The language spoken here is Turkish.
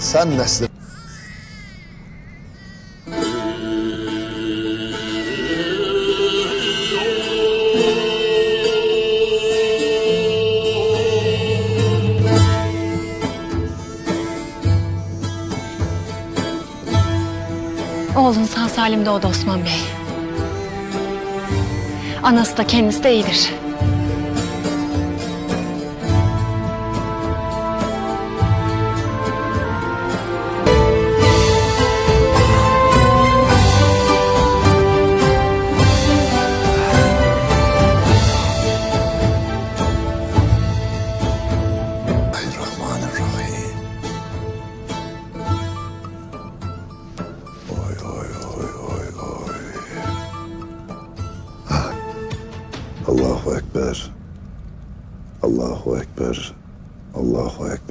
Sen neslin. Oğlun sağ salim doğdu Osman Bey. Anası da kendisi de iyidir. Bismillahirrahmanirrahim. Oy oy oy oy oy. Allahu Ekber. Allahu Ekber. Allahu Ekber.